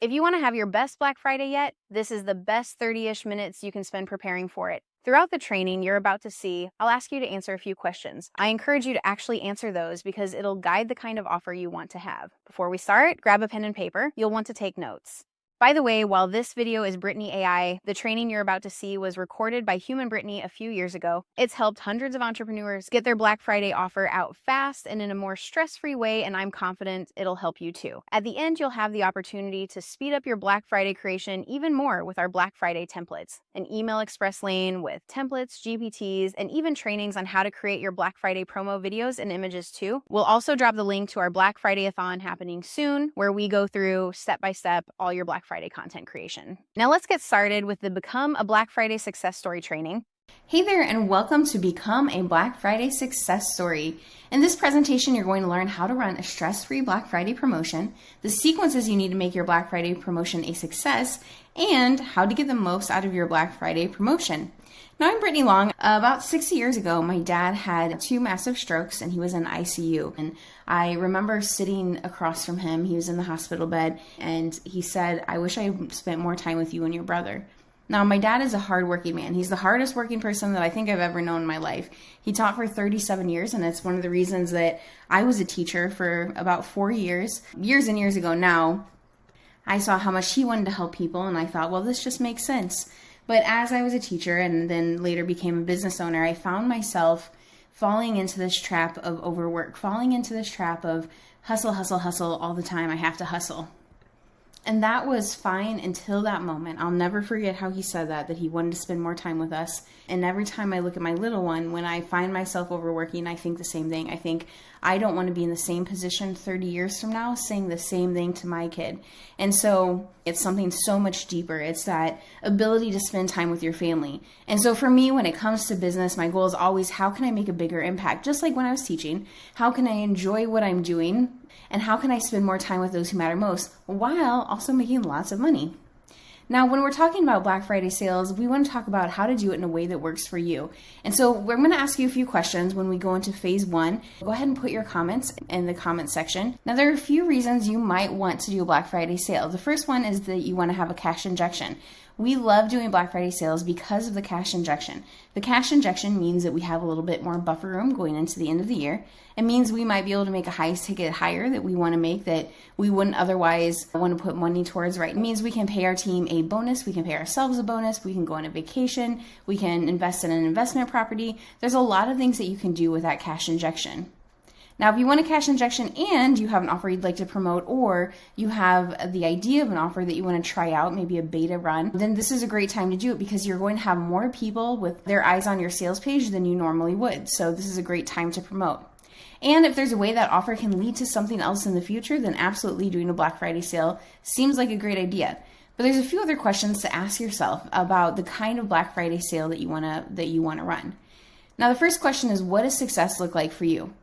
If you want to have your best Black Friday yet, this is the best 30-ish minutes you can spend preparing for it. Throughout the training you're about to see, I'll ask you to answer a few questions. I encourage you to actually answer those because it'll guide the kind of offer you want to have. Before we start, grab a pen and paper. You'll want to take notes. By the way, while this video is Brittany AI, the training you're about to see was recorded by Human Brittany a few years ago. It's helped hundreds of entrepreneurs get their Black Friday offer out fast and in a more stress-free way, and I'm confident it'll help you too. At the end, you'll have the opportunity to speed up your Black Friday creation even more with our Black Friday templates, an email express lane with templates, GPTs, and even trainings on how to create your Black Friday promo videos and images too. We'll also drop the link to our Black-Friday-a-Thon happening soon, where we go through step-by-step all your Black Friday content creation. Now let's get started with the Become a Black Friday Success Story training. Hey there, and welcome to Become a Black Friday Success Story. In this presentation, you're going to learn how to run a stress-free Black Friday promotion, the sequences you need to make your Black Friday promotion a success, and how to get the most out of your Black Friday promotion. Now, I'm Brittany Long. About 6 years ago, my dad had 2 massive strokes and he was in ICU. And I remember sitting across from him. He was in the hospital bed and he said, "I wish I spent more time with you and your brother." Now, my dad is a hardworking man. He's the hardest working person that I think I've ever known in my life. He taught for 37 years, and it's one of the reasons that I was a teacher for about 4 years. Years and years ago now, I saw how much he wanted to help people, and I thought, well, this just makes sense. But as I was a teacher and then later became a business owner, I found myself falling into this trap of overwork, falling into this trap of hustle, hustle, hustle all the time. I have to hustle. And that was fine until that moment. I'll never forget how he said that he wanted to spend more time with us. And every time I look at my little one, when I find myself overworking, I think the same thing. I think I don't want to be in the same position 30 years from now saying the same thing to my kid. And so it's something so much deeper. It's that ability to spend time with your family. And so for me, when it comes to business, my goal is always, how can I make a bigger impact? Just like when I was teaching, how can I enjoy what I'm doing? And how can I spend more time with those who matter most while also making lots of money? Now, when we're talking about Black Friday sales, we want to talk about how to do it in a way that works for you. And so we're going to ask you a few questions when we go into phase 1. Go ahead and put your comments in the comment section. Now, there are a few reasons you might want to do a Black Friday sale. The first one is that you want to have a cash injection. We love doing Black Friday sales because of the cash injection. The cash injection means that we have a little bit more buffer room going into the end of the year. It means we might be able to make a high ticket higher that we want to make that we wouldn't otherwise want to put money towards, right? It means we can pay our team a bonus, we can pay ourselves a bonus, we can go on a vacation, we can invest in an investment property. There's a lot of things that you can do with that cash injection. Now, if you want a cash injection and you have an offer you'd like to promote, or you have the idea of an offer that you want to try out, maybe a beta run, then this is a great time to do it because you're going to have more people with their eyes on your sales page than you normally would. So this is a great time to promote. And if there's a way that offer can lead to something else in the future, then absolutely doing a Black Friday sale seems like a great idea. But there's a few other questions to ask yourself about the kind of Black Friday sale that you want to run. Now, the first question is, what does success look like for you?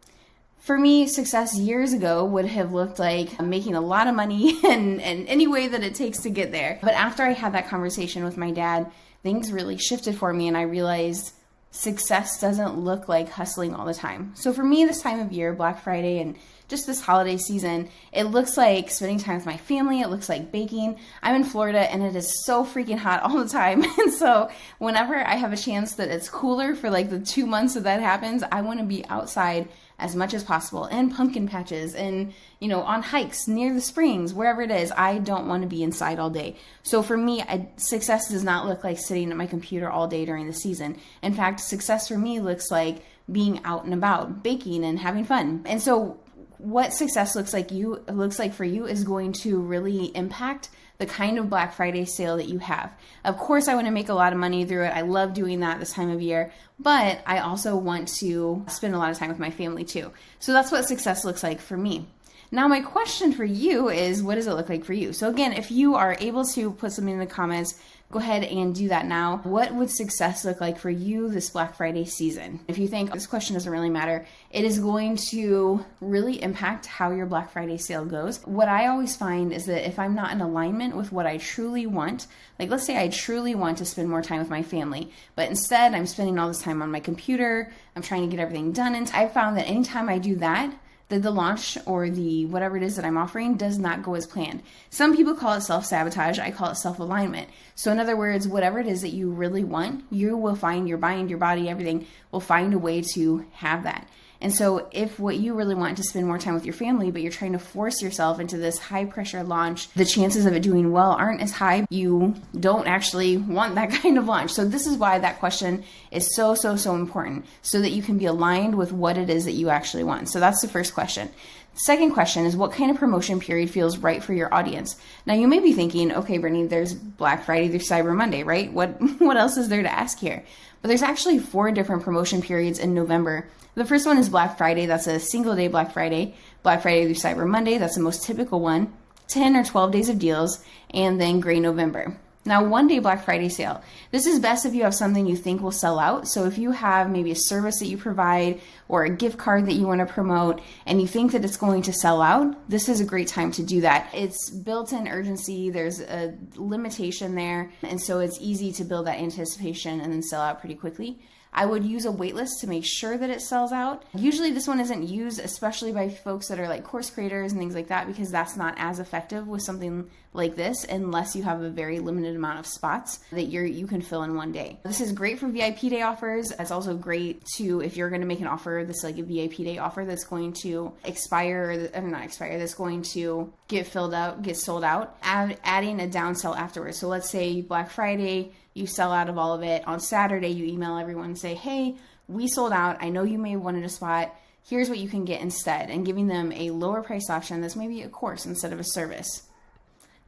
For me, success years ago would have looked like making a lot of money and any way that it takes to get there. But after I had that conversation with my dad, things really shifted for me and I realized success doesn't look like hustling all the time. So for me, this time of year, Black Friday and just this holiday season, it looks like spending time with my family. It looks like baking. I'm in Florida and it is so freaking hot all the time. And so whenever I have a chance that it's cooler for like the 2 months that happens, I want to be outside as much as possible, in pumpkin patches and, on hikes near the springs, wherever it is. I don't want to be inside all day. So for me, success does not look like sitting at my computer all day during the season. In fact, success for me looks like being out and about, baking and having fun. And so what success looks like for you is going to really impact the kind of Black Friday sale that you have. Of course, I want to make a lot of money through it. I love doing that this time of year, but I also want to spend a lot of time with my family too. So that's what success looks like for me. Now, my question for you is, what does it look like for you? So again, if you are able to put something in the comments, go ahead and do that now. What would success look like for you this Black Friday season? If you think this question doesn't really matter, it is going to really impact how your Black Friday sale goes. What I always find is that if I'm not in alignment with what I truly want, like let's say I truly want to spend more time with my family, but instead I'm spending all this time on my computer, I'm trying to get everything done. And I found that anytime I do that, that the launch or the whatever it is that I'm offering does not go as planned. Some people call it self-sabotage. I call it self-alignment. So in other words, whatever it is that you really want, you will find your mind, your body, everything will find a way to have that. And so if what you really want is to spend more time with your family, but you're trying to force yourself into this high pressure launch, the chances of it doing well aren't as high. You don't actually want that kind of launch. So this is why that question is so important, so that you can be aligned with what it is that you actually want. So that's the first question. The second question is, what kind of promotion period feels right for your audience? Now you may be thinking, okay, Brittany, there's Black Friday through Cyber Monday, right? What else is there to ask here? But there's actually 4 different promotion periods in November. The first one is Black Friday. That's a single day Black Friday. Black Friday through Cyber Monday. That's the most typical one. 10 or 12 days of deals. And then Gray November. Now, 1 day Black Friday sale. This is best if you have something you think will sell out. So if you have maybe a service that you provide or a gift card that you want to promote and you think that it's going to sell out, this is a great time to do that. It's built-in urgency. There's a limitation there. And so it's easy to build that anticipation and then sell out pretty quickly. I would use a wait list to make sure that it sells out. Usually this one isn't used, especially by folks that are like course creators and things like that, because that's not as effective with something like this unless you have a very limited amount of spots that you can fill in one day. This is great for VIP day offers. It's also great to, if you're going to make an offer that's like a VIP day offer that's going to that's going to get filled out, get sold out, adding a down sell afterwards. So let's say Black Friday, you sell out of all of it. On Saturday, you email everyone and say, hey, we sold out. I know you may have wanted a spot. Here's what you can get instead, and giving them a lower price option that's maybe a course instead of a service.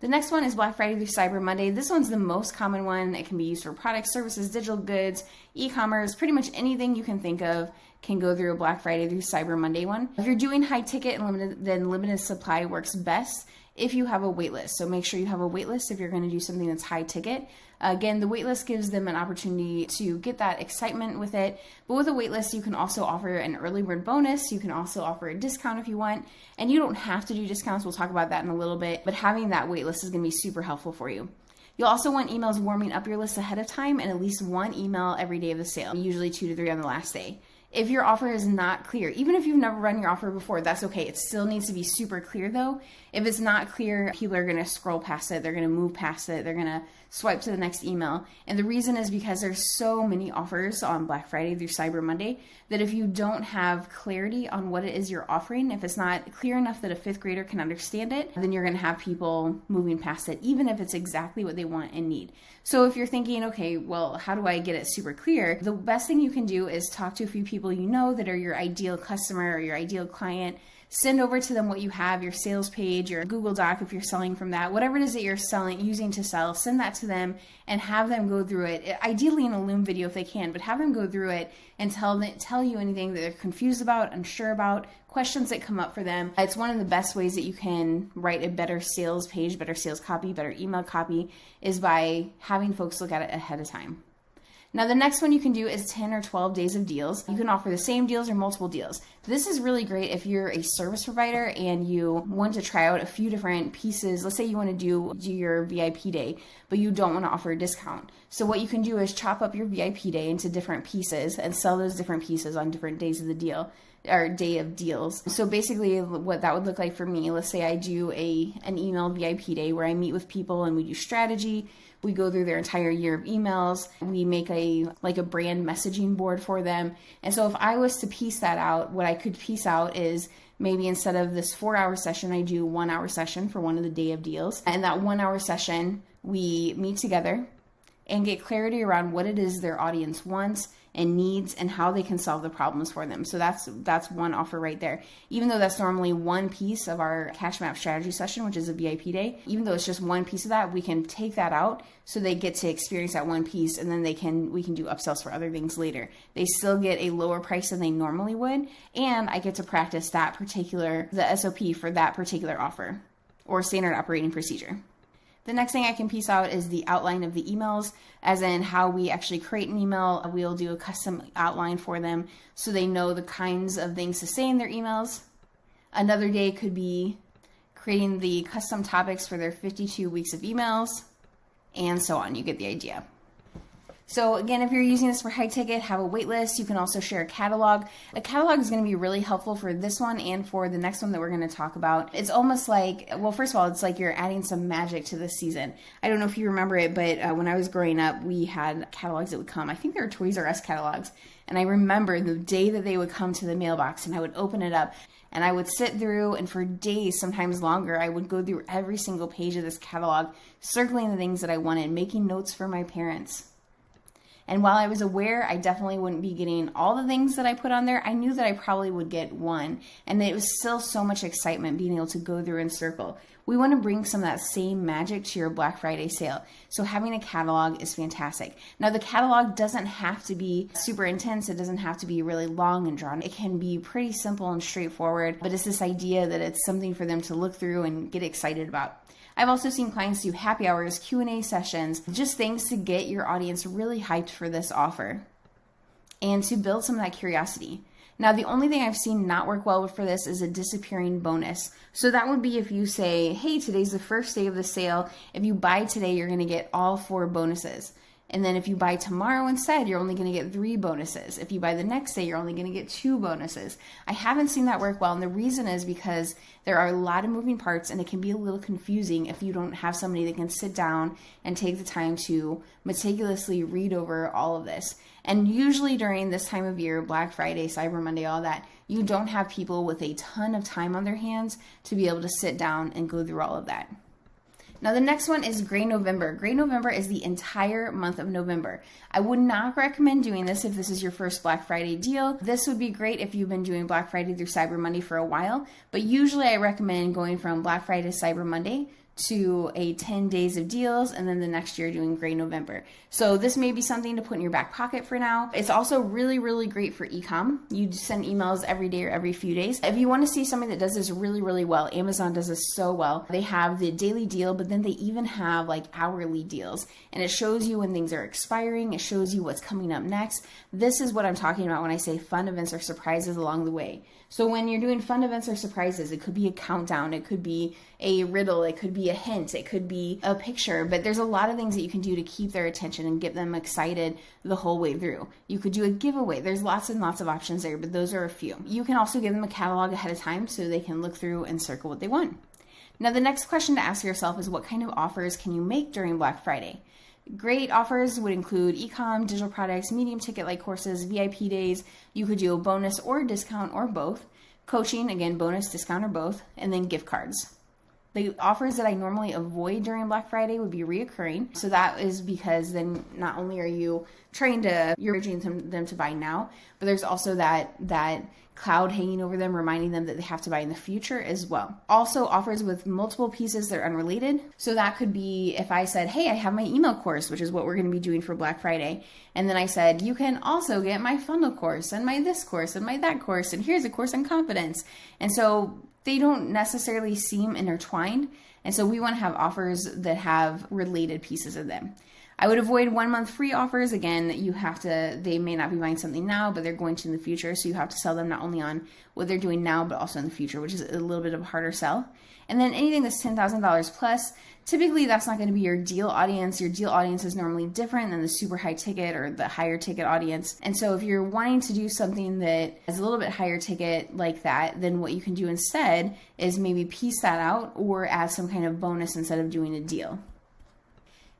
The next one is Black Friday through Cyber Monday. This one's the most common one. It can be used for products, services, digital goods, e-commerce, pretty much anything you can think of can go through a Black Friday through Cyber Monday one. If you're doing high ticket and limited supply works best if you have a wait list. So make sure you have a wait list if you're going to do something that's high ticket. Again, the wait list gives them an opportunity to get that excitement with it. But with a wait list, you can also offer an early bird bonus. You can also offer a discount if you want. And you don't have to do discounts. We'll talk about that in a little bit. But having that wait list is going to be super helpful for you. You'll also want emails warming up your list ahead of time and at least 1 email every day of the sale, usually 2 to 3 on the last day. If your offer is not clear, even if you've never run your offer before, that's okay. It still needs to be super clear though. If it's not clear, people are going to scroll past it. They're going to move past it. They're going to swipe to the next email. And the reason is because there's so many offers on Black Friday through Cyber Monday that if you don't have clarity on what it is you're offering, if it's not clear enough that a 5th grader can understand it, then you're going to have people moving past it, even if it's exactly what they want and need. So if you're thinking, okay, well, how do I get it super clear? The best thing you can do is talk to a few people you know that are your ideal customer or your ideal client. Send over to them what you have, your sales page, your Google Doc if you're selling from that, whatever it is that you're using to sell, send that to them and have them go through it, ideally in a Loom video if they can, but have them go through it and tell you anything that they're confused about, unsure about, questions that come up for them. It's one of the best ways that you can write a better sales page, better sales copy, better email copy is by having folks look at it ahead of time. Now, the next one you can do is 10 or 12 days of deals. You can offer the same deals or multiple deals. This is really great if you're a service provider and you want to try out a few different pieces. Let's say you want to do your VIP day, but you don't want to offer a discount. So what you can do is chop up your VIP day into different pieces and sell those different pieces on different days of the deal or day of deals. So basically what that would look like for me, let's say I do an email VIP day where I meet with people and we do strategy. We go through their entire year of emails. We make a brand messaging board for them. And so if I was to piece that out, what I could piece out is maybe instead of this 4-hour session, I do 1-hour session for one of the day of deals. And that 1-hour session, we meet together and get clarity around what it is their audience wants and needs and how they can solve the problems for them. So that's one offer right there. Even though that's normally one piece of our cash map strategy session, which is a VIP day, even though it's just one piece of that, we can take that out so they get to experience that one piece and then we can do upsells for other things later. They still get a lower price than they normally would, and I get to practice the SOP for that particular offer or standard operating procedure. The next thing I can piece out is the outline of the emails, as in how we actually create an email. We'll do a custom outline for them so they know the kinds of things to say in their emails. Another day could be creating the custom topics for their 52 weeks of emails, and so on. You get the idea. So again, if you're using this for high ticket, have a wait list. You can also share a catalog. A catalog is going to be really helpful for this one and for the next one that we're going to talk about. It's almost like, well, first of all, it's like you're adding some magic to this season. I don't know if you remember it, but when I was growing up, we had catalogs that would come. I think they were Toys R Us catalogs. And I remember the day that they would come to the mailbox and I would open it up and I would sit through, and for days, sometimes longer, I would go through every single page of this catalog, circling the things that I wanted, making notes for my parents. And while I was aware I definitely wouldn't be getting all the things that I put on there, I knew that I probably would get one. And it was still so much excitement being able to go through and circle. We want to bring some of that same magic to your Black Friday sale. So having a catalog is fantastic. Now the catalog doesn't have to be super intense. It doesn't have to be really long and drawn. It can be pretty simple and straightforward, but it's this idea that it's something for them to look through and get excited about. I've also seen clients do happy hours, Q&A sessions, just things to get your audience really hyped for this offer and to build some of that curiosity. Now, the only thing I've seen not work well for this is a disappearing bonus. So that would be if you say, hey, today's the first day of the sale. If you buy today, you're going to get all 4 bonuses. And then if you buy tomorrow instead, you're only going to get 3 bonuses. If you buy the next day, you're only going to get 2 bonuses. I haven't seen that work well. And the reason is because there are a lot of moving parts and it can be a little confusing if you don't have somebody that can sit down and take the time to meticulously read over all of this. And usually during this time of year, Black Friday, Cyber Monday, all that, you don't have people with a ton of time on their hands to be able to sit down and go through all of that. Now the next one is Gray November. Gray November is the entire month of November. I would not recommend doing this if this is your first Black Friday deal. This would be great if you've been doing Black Friday through Cyber Monday for a while, but usually I recommend going from Black Friday to Cyber Monday to a 10 days of deals, and then the next year doing Gray November. So this may be something to put in your back pocket for now. It's also really, really great for e-com. You send emails every day or every few days. If you want to see something that does this really, really well, Amazon does this so well. They have the daily deal, but then they even have like hourly deals, and it shows you when things are expiring. It shows you what's coming up next. This is what I'm talking about when I say fun events or surprises along the way. So when you're doing fun events or surprises, it could be a countdown, it could be a riddle, it could be a hint, it could be a picture, but there's a lot of things that you can do to keep their attention and get them excited the whole way through. You could do a giveaway. There's lots and lots of options there, but those are a few. You can also give them a catalog ahead of time so they can look through and circle what they want. Now the next question to ask yourself is, what kind of offers can you make during Black Friday? Great offers would include e-com, digital products, medium ticket like courses, VIP days. You could do a bonus or a discount or both. Coaching, again, bonus, discount, or both. And then gift cards. The offers that I normally avoid during Black Friday would be reoccurring. So that is because then not only are you're urging them to buy now, but there's also that cloud hanging over them, reminding them that they have to buy in the future as well. Also offers with multiple pieces that are unrelated. So that could be if I said, hey, I have my email course, which is what we're going to be doing for Black Friday. And then I said, you can also get my funnel course and my this course and my that course. And here's a course on confidence. And so they don't necessarily seem intertwined. And so we want to have offers that have related pieces of them. I would avoid 1 month free offers. Again, they may not be buying something now, but they're going to in the future. So you have to sell them not only on what they're doing now, but also in the future, which is a little bit of a harder sell. And then anything that's $10,000 plus, typically that's not going to be your deal audience. Your deal audience is normally different than the super high ticket or the higher ticket audience. And so if you're wanting to do something that is a little bit higher ticket like that, then what you can do instead is maybe piece that out or add some kind of bonus instead of doing a deal.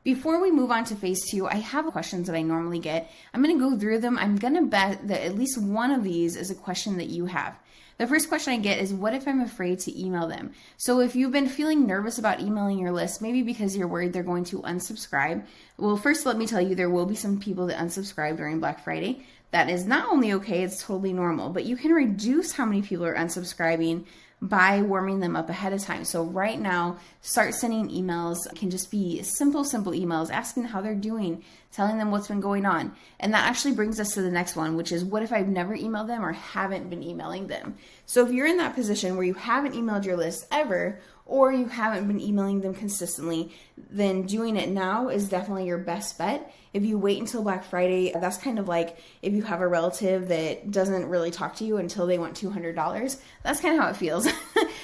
Before we move on to phase 2, I have questions that I normally get. I'm going to go through them. I'm going to bet that at least one of these is a question that you have. The first question I get is, what if I'm afraid to email them? So if you've been feeling nervous about emailing your list, maybe because you're worried they're going to unsubscribe, well, first let me tell you, there will be some people that unsubscribe during Black Friday. That is not only okay, it's totally normal, but you can reduce how many people are unsubscribing by warming them up ahead of time. So right now, start sending emails. It can just be simple emails asking how they're doing, telling them what's been going on. And that actually brings us to the next one, which is, what if I've never emailed them or haven't been emailing them? So if you're in that position where you haven't emailed your list ever, or you haven't been emailing them consistently, then doing it now is definitely your best bet. If you wait until Black Friday, that's kind of like if you have a relative that doesn't really talk to you until they want $200. That's kind of how it feels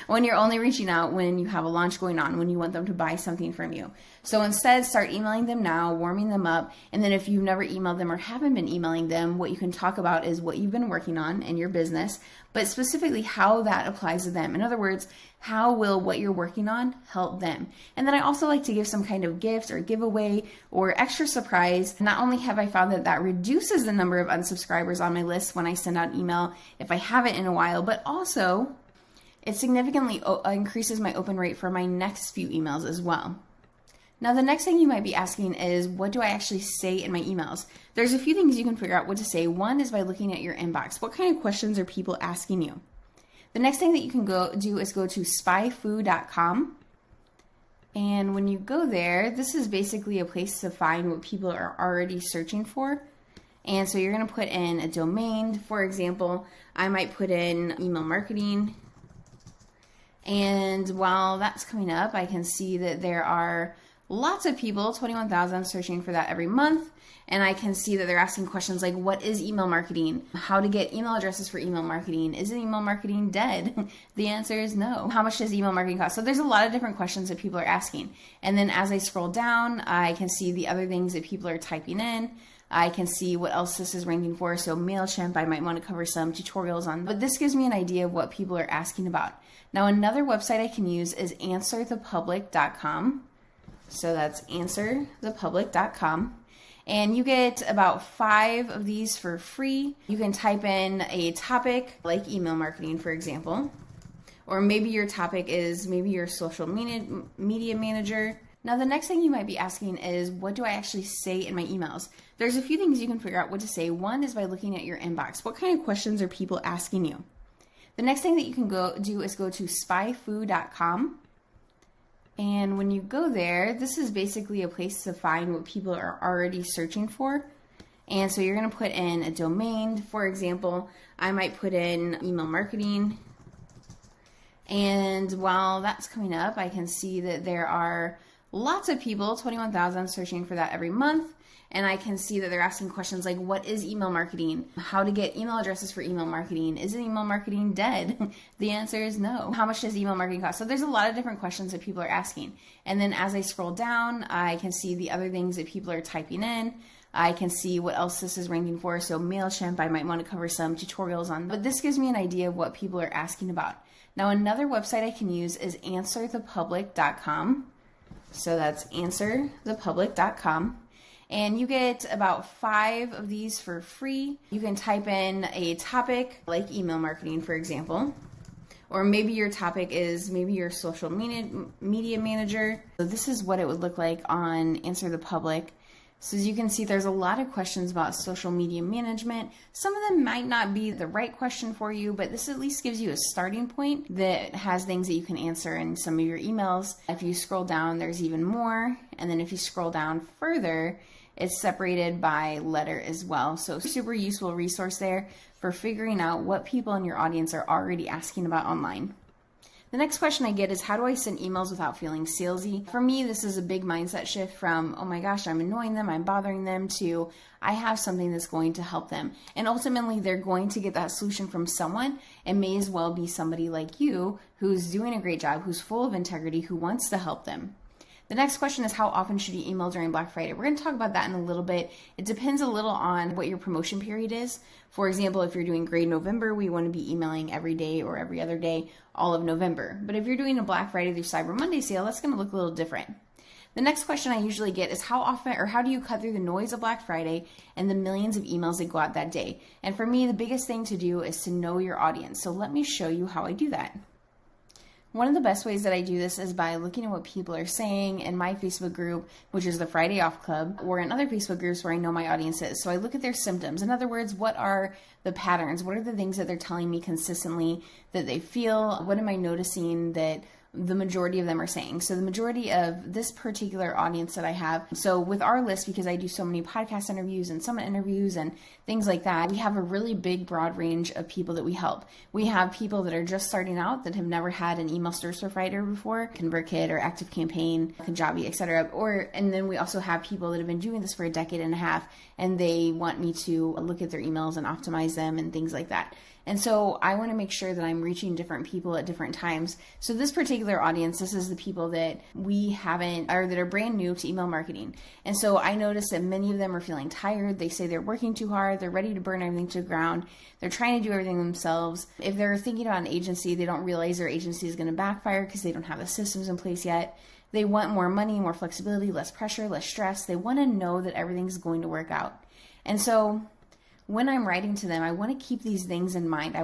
when you're only reaching out when you have a launch going on, when you want them to buy something from you. So instead, start emailing them now, warming them up. And then if you've never emailed them or haven't been emailing them, what you can talk about is what you've been working on in your business, but specifically how that applies to them. In other words, how will what you're working on help them? And then I also like to give some kind of gift or giveaway or extra surprise. Not only have I found that that reduces the number of unsubscribers on my list when I send out an email if I haven't in a while, but also it significantly increases my open rate for my next few emails as well. Now, the next thing you might be asking is, what do I actually say in my emails? There's a few things you can figure out what to say. One is by looking at your inbox. What kind of questions are people asking you? The next thing that you can go to spyfoo.com. And when you go there, this is basically a place to find what people are already searching for. And so you're going to put in a domain. For example, I might put in email marketing. And while that's coming up, I can see that there are lots of people, 21,000, searching for that every month. And I can see that they're asking questions like, what is email marketing? How to get email addresses for email marketing? Is email marketing dead? The answer is no. How much does email marketing cost? So there's a lot of different questions that people are asking. And then as I scroll down, I can see the other things that people are typing in. I can see what else this is ranking for. So MailChimp, I might want to cover some tutorials on, but this gives me an idea of what people are asking about. Now, another website I can use is answerthepublic.com. So that's answerthepublic.com. And you get about 5 of these for free. You can type in a topic like email marketing, for example. Or maybe your topic is maybe your social media manager. Now, the next thing you might be asking is, what do I actually say in my emails? There's a few things you can figure out what to say. One is by looking at your inbox. What kind of questions are people asking you? The next thing that you can go to spyfoo.com. And when you go there, this is basically a place to find what people are already searching for. And so you're going to put in a domain. For example, I might put in email marketing. And while that's coming up, I can see that there are lots of people, 21,000, searching for that every month. And I can see that they're asking questions like, what is email marketing? How to get email addresses for email marketing? Is email marketing dead? The answer is no. How much does email marketing cost? So there's a lot of different questions that people are asking. And then as I scroll down, I can see the other things that people are typing in. I can see what else this is ranking for. So MailChimp, I might want to cover some tutorials on, but this gives me an idea of what people are asking about. Now, another website I can use is answerthepublic.com. So that's answerthepublic.com. And you get about 5 of these for free. You can type in a topic like email marketing, for example. Or maybe your topic is maybe your social media manager. So this is what it would look like on Answer the Public. So as you can see, there's a lot of questions about social media management. Some of them might not be the right question for you, but this at least gives you a starting point that has things that you can answer in some of your emails. If you scroll down, there's even more. And then if you scroll down further, it's separated by letter as well. So super useful resource there for figuring out what people in your audience are already asking about online. The next question I get is, how do I send emails without feeling salesy? For me, this is a big mindset shift from, oh my gosh, I'm annoying them, I'm bothering them, to I have something that's going to help them. And ultimately, they're going to get that solution from someone. It may as well be somebody like you who's doing a great job, who's full of integrity, who wants to help them. The next question is, how often should you email during Black Friday? We're going to talk about that in a little bit. It depends a little on what your promotion period is. For example, if you're doing Grade November, we want to be emailing every day or every other day all of November. But if you're doing a Black Friday through Cyber Monday sale, that's going to look a little different. The next question I usually get is, how often or how do you cut through the noise of Black Friday and the millions of emails that go out that day? And for me, the biggest thing to do is to know your audience. So let me show you how I do that. One of the best ways that I do this is by looking at what people are saying in my Facebook group, which is the Friday Off Club, or in other Facebook groups where I know my audience is. So I look at their symptoms. In other words, what are the patterns? What are the things that they're telling me consistently that they feel? What am I noticing that the majority of them are saying. So the majority of this particular audience that I have, so with our list, because I do so many podcast interviews and summit interviews and things like that, we have a really big, broad range of people that we help. We have people that are just starting out that have never had an email service provider before, ConvertKit or ActiveCampaign, Kajabi, etc. And then we also have people that have been doing this for a decade and a half, and they want me to look at their emails and optimize them and things like that. And so I want to make sure that I'm reaching different people at different times. So this particular audience, this is the people that we haven't, or that are brand new to email marketing. And so I noticed that many of them are feeling tired. They say they're working too hard. They're ready to burn everything to the ground. They're trying to do everything themselves. If they're thinking about an agency, they don't realize their agency is going to backfire because they don't have the systems in place yet. They want more money, more flexibility, less pressure, less stress. They want to know that everything's going to work out. And so when I'm writing to them, I want to keep these things in mind.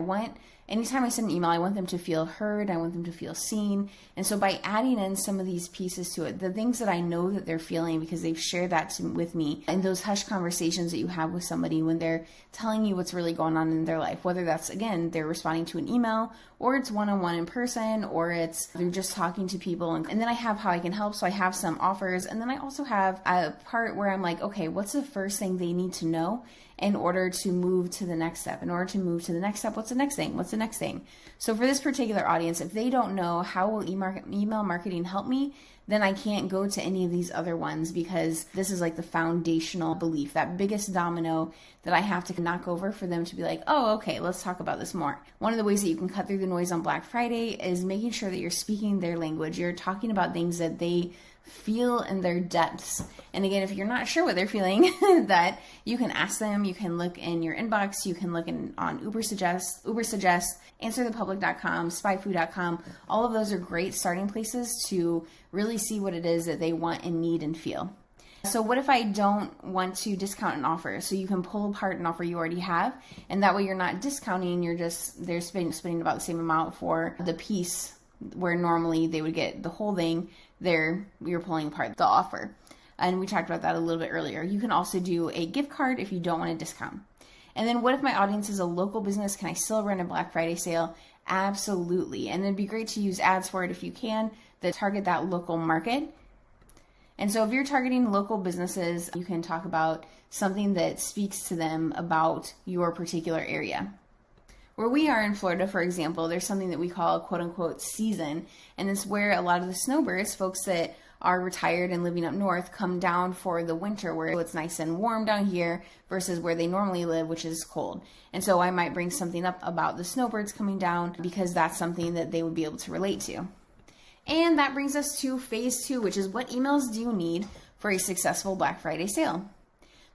Anytime I send an email, I want them to feel heard. I want them to feel seen. And so by adding in some of these pieces to it, the things that I know that they're feeling because they've shared that with me, and those hush conversations that you have with somebody when they're telling you what's really going on in their life, whether that's, again, they're responding to an email, or it's one-on-one in person, or it's they're just talking to people. And then I have how I can help. So I have some offers. And then I also have a part where I'm like, okay, what's the first thing they need to know in order to move to the next step? In order to move to the next step, what's the next thing? What's the next thing? So for this particular audience, if they don't know how will email marketing help me, then I can't go to any of these other ones, because this is like the foundational belief, that biggest domino that I have to knock over for them to be like, oh, okay, let's talk about this more. One of the ways that you can cut through the noise on Black Friday is making sure that you're speaking their language. You're talking about things that they feel in their depths. And again, if you're not sure what they're feeling, that you can ask them, you can look in your inbox, you can look on Uber Suggest, AnswerThePublic.com, SpyFu.com. All of those are great starting places to really see what it is that they want and need and feel. So what if I don't want to discount an offer? So you can pull apart an offer you already have, and that way you're not discounting, they're spending about the same amount for the piece where normally they would get the whole thing. You're pulling apart the offer. And we talked about that a little bit earlier. You can also do a gift card if you don't want to discount. And then what if my audience is a local business? Can I still run a Black Friday sale? Absolutely. And it'd be great to use ads for it if you can, that target that local market. And so if you're targeting local businesses, you can talk about something that speaks to them about your particular area. Where we are in Florida, for example, there's something that we call quote unquote season. And it's where a lot of the snowbirds, folks that are retired and living up north, come down for the winter where it's nice and warm down here versus where they normally live, which is cold. And so I might bring something up about the snowbirds coming down because that's something that they would be able to relate to. And that brings us to phase 2, which is what emails do you need for a successful Black Friday sale?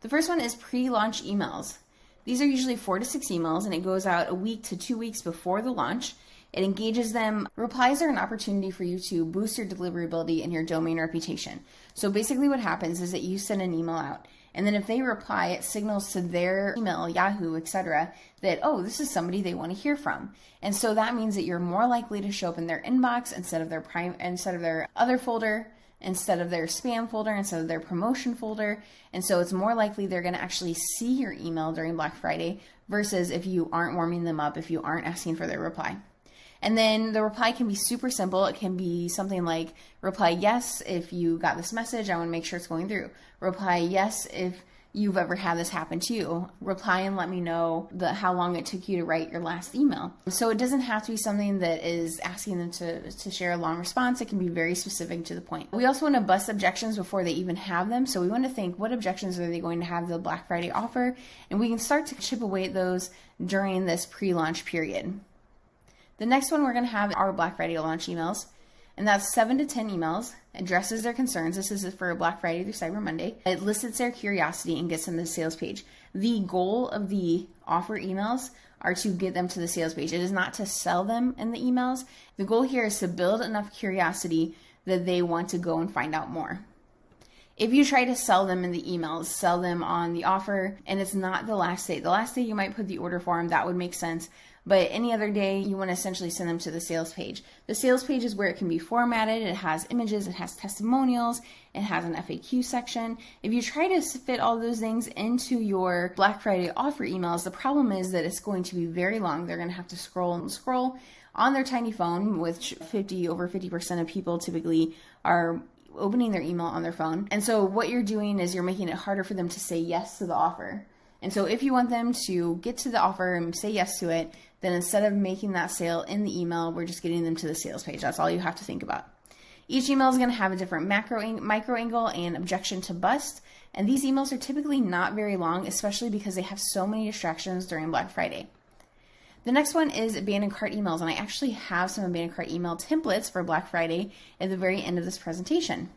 The first one is pre-launch emails. These are usually 4 to 6 emails, and it goes out a week to 2 weeks before the launch. It engages them. Replies are an opportunity for you to boost your deliverability and your domain reputation. So basically what happens is that you send an email out, and then if they reply, it signals to their email, Yahoo, etc., that, oh, this is somebody they want to hear from. And so that means that you're more likely to show up in their inbox instead of their other folder, instead of their spam folder, instead of their promotion folder. And so it's more likely they're going to actually see your email during Black Friday versus if you aren't warming them up, if you aren't asking for their reply. And then the reply can be super simple. It can be something like, reply yes if you got this message, I want to make sure it's going through. Reply yes if you've ever had this happen to you. Reply and let me know how long it took you to write your last email. So it doesn't have to be something that is asking them to share a long response. It can be very specific to the point. We also want to bust objections before they even have them. So we want to think, what objections are they going to have to the Black Friday offer? And we can start to chip away at those during this pre-launch period. The next one we're going to have our Black Friday launch emails, and that's 7 to 10 emails. Addresses their concerns. This is for Black Friday through Cyber Monday. It lists their curiosity and gets them to the sales page. The goal of the offer emails are to get them to the sales page. It is not to sell them in the emails. The goal here is to build enough curiosity that they want to go and find out more. If you try to sell them in the emails, sell them on the offer, and it's not the last day. The last day you might put the order form, that would make sense. But any other day, you want to essentially send them to the sales page. The sales page is where it can be formatted. It has images, it has testimonials, it has an FAQ section. If you try to fit all those things into your Black Friday offer emails, the problem is that it's going to be very long. They're going to have to scroll and scroll. on their tiny phone, which over 50% of people typically are opening their email on their phone. And so what you're doing is you're making it harder for them to say yes to the offer. And so if you want them to get to the offer and say yes to it, then instead of making that sale in the email, we're just getting them to the sales page. That's all you have to think about. Each email is going to have a different micro angle and objection to bust. And these emails are typically not very long, especially because they have so many distractions during Black Friday. The next one is abandoned cart emails, and I actually have some abandoned cart email templates for Black Friday at the very end of this presentation.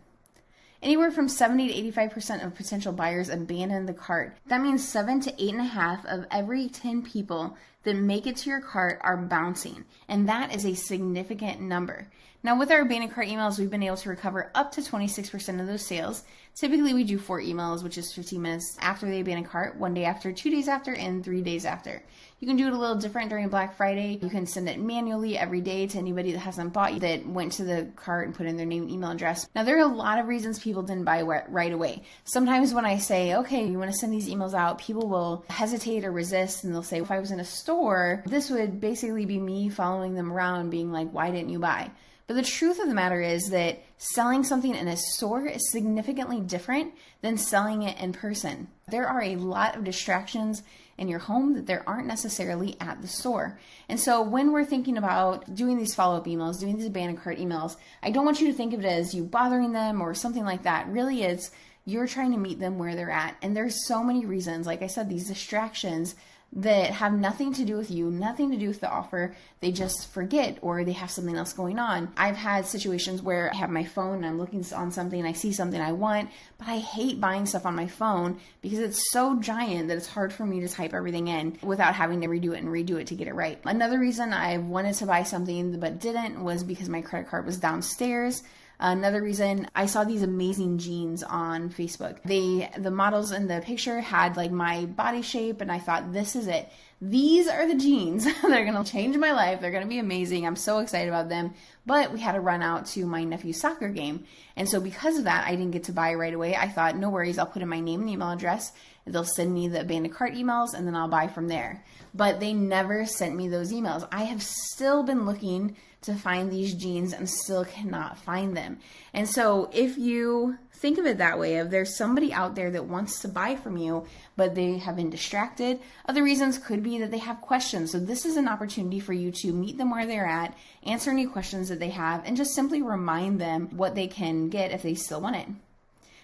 Anywhere from 70 to 85% of potential buyers abandon the cart. That means 7 to 8.5 of every 10 people that make it to your cart are bouncing, and that is a significant number. Now, with our abandoned cart emails, we've been able to recover up to 26% of those sales. Typically, we do 4 emails, which is 15 minutes after the abandoned cart, 1 day after, 2 days after, and 3 days after. You can do it a little different during Black Friday. You can send it manually every day to anybody that hasn't bought, that went to the cart and put in their name and email address. Now, there are a lot of reasons people didn't buy right away. Sometimes when I say, okay, you want to send these emails out, people will hesitate or resist, and they'll say, if I was in a store, this would basically be me following them around being like, why didn't you buy? But the truth of the matter is that selling something in a store is significantly different than selling it in person. There are a lot of distractions in your home that there aren't necessarily at the store. And so when we're thinking about doing these follow-up emails, doing these abandoned cart emails, I don't want you to think of it as you bothering them or something like that. Really, it's you're trying to meet them where they're at. And there's so many reasons, like I said, these distractions that have nothing to do with you, nothing to do with the offer. They just forget, or they have something else going on. I've had situations where I have my phone and I'm looking on something, I see something I want, but I hate buying stuff on my phone because it's so giant that it's hard for me to type everything in without having to redo it to get it right. Another reason I wanted to buy something but didn't was because my credit card was downstairs. Another reason, I saw these amazing jeans on Facebook. The models in the picture had like my body shape, and I thought, this is it. These are the jeans. They're going to change my life. They're going to be amazing. I'm so excited about them. But we had to run out to my nephew's soccer game. And so because of that, I didn't get to buy right away. I thought, no worries, I'll put in my name and email address. They'll send me the abandoned cart emails, and then I'll buy from there. But they never sent me those emails. I have still been looking to find these jeans and still cannot find them. And so if you think of it that way, if there's somebody out there that wants to buy from you, but they have been distracted, other reasons could be that they have questions. So this is an opportunity for you to meet them where they're at, answer any questions that they have, and just simply remind them what they can get if they still want it.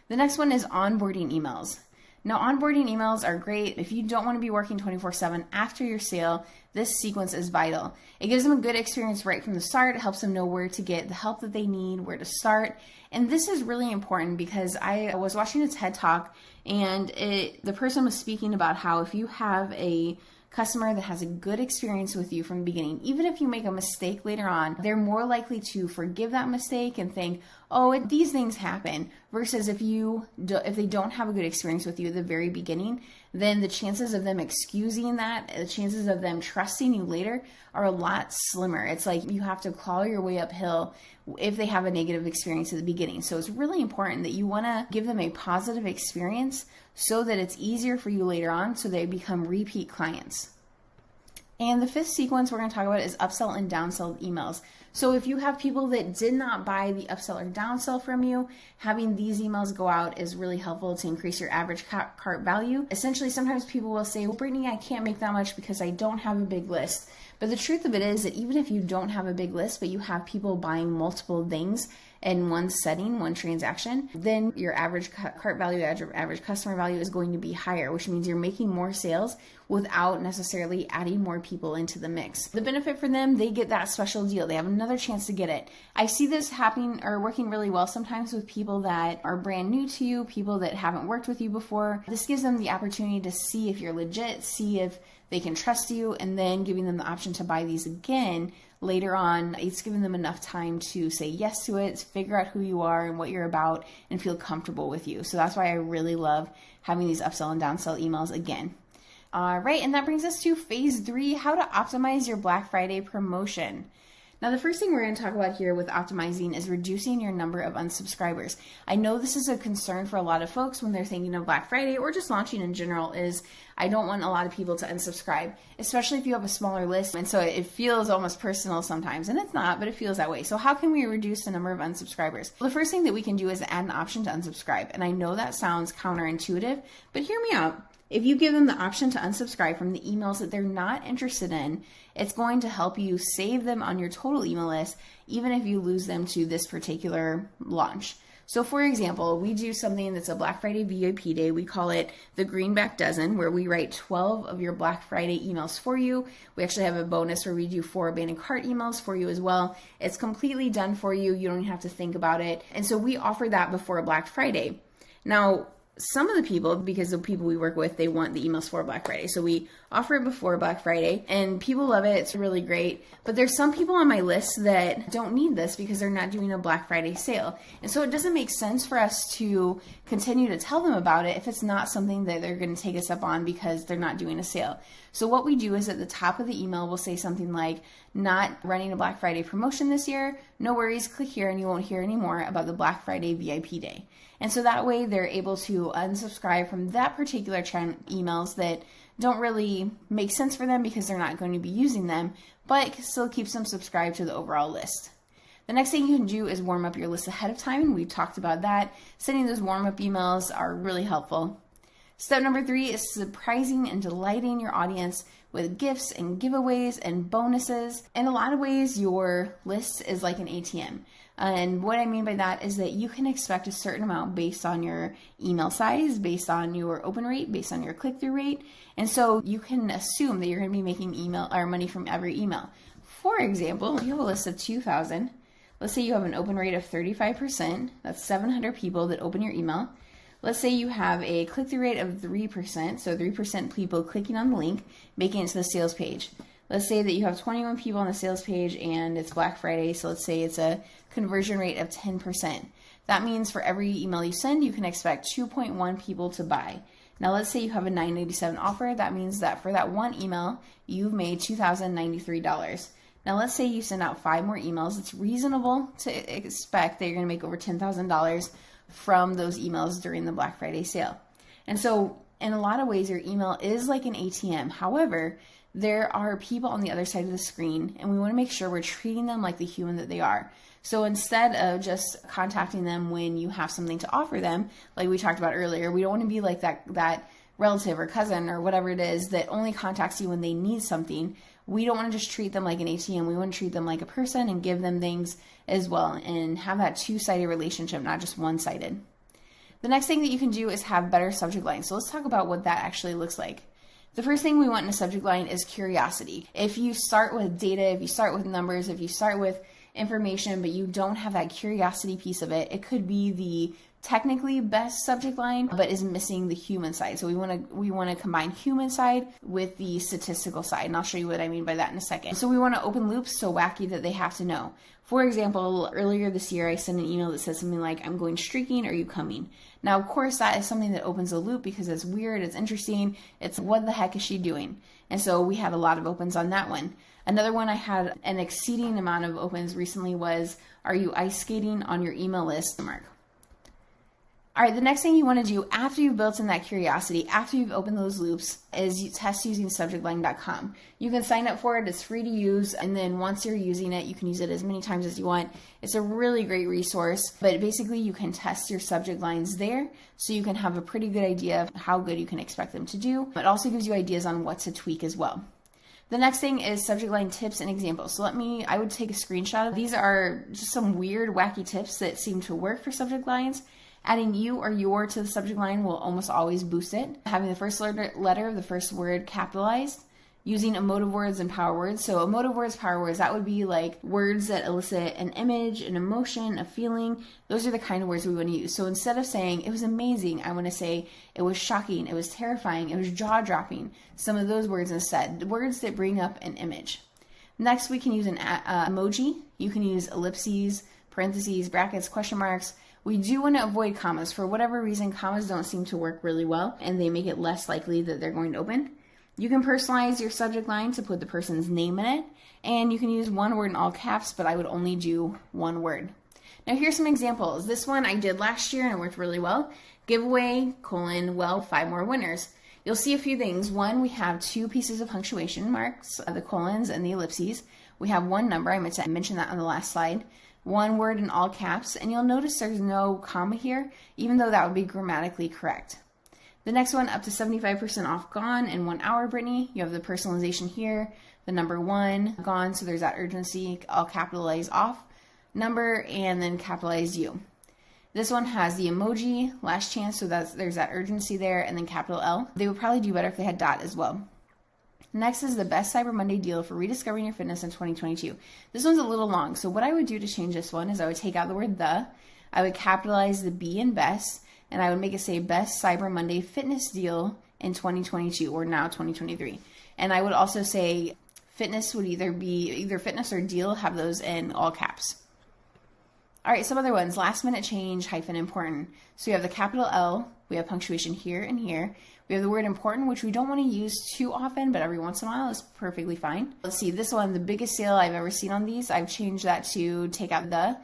The next one is onboarding emails. Now, onboarding emails are great if you don't want to be working 24/7 after your sale. This sequence is vital. It gives them a good experience right from the start. It helps them know where to get the help that they need, where to start. And this is really important because I was watching a TED Talk, and the person was speaking about how if you have a customer that has a good experience with you from the beginning, even if you make a mistake later on, they're more likely to forgive that mistake and think, oh, these things happen, versus if they don't have a good experience with you at the very beginning, then the chances of them excusing that, the chances of them trusting you later are a lot slimmer. It's like you have to claw your way uphill if they have a negative experience at the beginning. So it's really important that you want to give them a positive experience so that it's easier for you later on, so they become repeat clients. And the fifth sequence we're going to talk about is upsell and downsell emails. So if you have people that did not buy the upsell or downsell from you, having these emails go out is really helpful to increase your average cart value. Essentially, sometimes people will say, well, Brittany, I can't make that much because I don't have a big list. But the truth of it is that even if you don't have a big list, but you have people buying multiple things in one setting, one transaction, then your average cart value, average customer value is going to be higher, which means you're making more sales without necessarily adding more people into the mix. The benefit for them, they get that special deal. They have another chance to get it. I see this happening or working really well sometimes with people that are brand new to you, people that haven't worked with you before. This gives them the opportunity to see if you're legit, see if they can trust you, and then giving them the option to buy these again later on. It's giving them enough time to say yes to it, figure out who you are and what you're about, and feel comfortable with you. So that's why I really love having these upsell and downsell emails again. All right, and that brings us to phase 3, how to optimize your Black Friday promotion. Now, the first thing we're going to talk about here with optimizing is reducing your number of unsubscribers. I know this is a concern for a lot of folks when they're thinking of Black Friday or just launching in general is I don't want a lot of people to unsubscribe, especially if you have a smaller list. And so it feels almost personal sometimes, and it's not, but it feels that way. So how can we reduce the number of unsubscribers? Well, the first thing that we can do is add an option to unsubscribe. And I know that sounds counterintuitive, but hear me out. If you give them the option to unsubscribe from the emails that they're not interested in, it's going to help you save them on your total email list, even if you lose them to this particular launch. So for example, we do something that's a Black Friday VIP day. We call it the Greenback Dozen, where we write 12 of your Black Friday emails for you. We actually have a bonus where we do 4 abandoned cart emails for you as well. It's completely done for you. You don't have to think about it. And so we offer that before Black Friday. Now, some of the people, because the people we work with, they want the emails for Black Friday. So we offer it before Black Friday and people love it. It's really great. But there's some people on my list that don't need this because they're not doing a Black Friday sale. And so it doesn't make sense for us to continue to tell them about it if it's not something that they're going to take us up on because they're not doing a sale. So what we do is at the top of the email, we'll say something like, not running a Black Friday promotion this year. No worries, click here and you won't hear any more about the Black Friday VIP day. And so that way they're able to unsubscribe from that particular emails that don't really make sense for them because they're not going to be using them, but still keeps them subscribed to the overall list. The next thing you can do is warm up your list ahead of time, and we've talked about that. Sending those warm-up emails are really helpful. Step number 3 is surprising and delighting your audience with gifts and giveaways and bonuses. In a lot of ways, your list is like an ATM. And what I mean by that is that you can expect a certain amount based on your email size, based on your open rate, based on your click-through rate. And so you can assume that you're going to be making email or money from every email. For example, if you have a list of 2,000, let's say you have an open rate of 35%, that's 700 people that open your email. Let's say you have a click-through rate of 3%, so 3% people clicking on the link, making it to the sales page. Let's say that you have 21 people on the sales page and it's Black Friday, so let's say it's a conversion rate of 10%. That means for every email you send, you can expect 2.1 people to buy. Now let's say you have a $9.87 offer. That means that for that one email, you've made $2,093. Now let's say you send out 5 more emails. It's reasonable to expect that you're going to make over $10,000 from those emails during the Black Friday sale. And so in a lot of ways, your email is like an ATM. However, there are people on the other side of the screen, and we want to make sure we're treating them like the human that they are. So instead of just contacting them when you have something to offer them, like we talked about earlier, we don't want to be like that relative or cousin or whatever it is that only contacts you when they need something. We don't want to just treat them like an ATM. We want to treat them like a person and give them things as well and have that two-sided relationship, not just one-sided. The next thing that you can do is have better subject lines. So let's talk about what that actually looks like. The first thing we want in a subject line is curiosity. If you start with data, if you start with numbers, if you start with information, but you don't have that curiosity piece of it, it could be the technically best subject line, but is missing the human side. So we want to combine human side with the statistical side, and I'll show you what I mean by that in a second. So we want to open loops so wacky that they have to know. For example, earlier this year, I sent an email that says something like, I'm going streaking, are you coming? Now, of course, that is something that opens a loop because it's weird, it's interesting, it's what the heck is she doing? And so we had a lot of opens on that one. Another one I had an exceeding amount of opens recently was, are you ice skating on your email list? Mark. All right, the next thing you want to do after you've built in that curiosity, after you've opened those loops, is you test using subjectline.com. You can sign up for it, it's free to use, and then once you're using it, you can use it as many times as you want. It's a really great resource, but basically you can test your subject lines there so you can have a pretty good idea of how good you can expect them to do. It also gives you ideas on what to tweak as well. The next thing is subject line tips and examples. So I would take a screenshot. These are just some weird, wacky tips that seem to work for subject lines. Adding you or your to the subject line will almost always boost it. Having the first letter of the first word capitalized. Using emotive words and power words. So emotive words, power words, that would be like words that elicit an image, an emotion, a feeling. Those are the kind of words we want to use. So instead of saying, it was amazing, I want to say, it was shocking, it was terrifying, it was jaw-dropping. Some of those words instead. Words that bring up an image. Next, we can use an emoji. You can use ellipses, parentheses, brackets, question marks. We do want to avoid commas. For whatever reason, commas don't seem to work really well, and they make it less likely that they're going to open. You can personalize your subject line to put the person's name in it, and you can use one word in all caps, but I would only do one word. Now here's some examples. This one I did last year and it worked really well. Giveaway, well, 5 more winners. You'll see a few things. One, we have 2 pieces of punctuation marks, the colons and the ellipses. We have one number, I meant to mention that on the last slide. One word in all caps, and you'll notice there's no comma here, even though that would be grammatically correct. The next one, up to 75% off gone in 1 hour, Brittany. You have the personalization here, the number 1 gone, so there's that urgency, all capitalized off, number, and then capitalized U. This one has the emoji, last chance, so there's that urgency there, and then capital L. They would probably do better if they had dot as well. Next is the best Cyber Monday deal for rediscovering your fitness in 2022. This one's a little long, so what I would do to change this one is I would take out the word the, I would capitalize the B in best, and I would make it say best Cyber Monday fitness deal in 2022 or now 2023. And I would also say fitness would either be either fitness or deal, have those in all caps. All right, some other ones. Last minute change, hyphen important. So we have the capital L, we have punctuation here and here. We have the word important, which we don't want to use too often, but every once in a while is perfectly fine. Let's see, this one, the biggest sale I've ever seen on these, I've changed that to take out the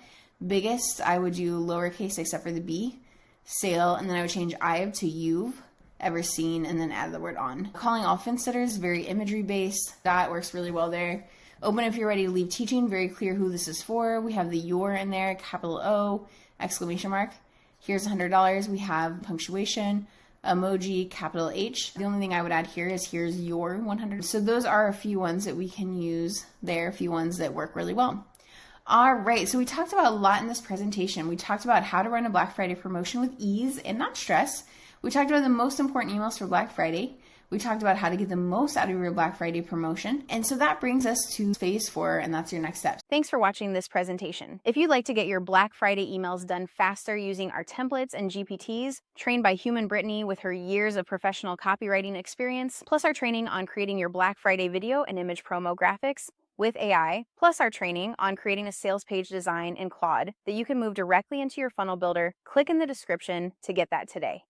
biggest. I would do lowercase except for the B, sale, and then I would change I've to you've ever seen, and then add the word on. Calling all fence sitters, very imagery based. That works really well there. Open if you're ready to leave teaching, very clear who this is for. We have the your in there, capital O, exclamation mark. Here's $100. We have punctuation, emoji, capital H. The only thing I would add here is here's your 100. So those are a few ones that we can use there, a few ones that work really well. All right, so we talked about a lot in this presentation. We talked about how to run a Black Friday promotion with ease and not stress. We talked about the most important emails for Black Friday. We talked about how to get the most out of your Black Friday promotion. And so that brings us to phase 4, and that's your next steps. Thanks for watching this presentation. If you'd like to get your Black Friday emails done faster using our templates and GPTs, trained by Human Brittany with her years of professional copywriting experience, plus our training on creating your Black Friday video and image promo graphics with AI, plus our training on creating a sales page design in Claude that you can move directly into your funnel builder, click in the description to get that today.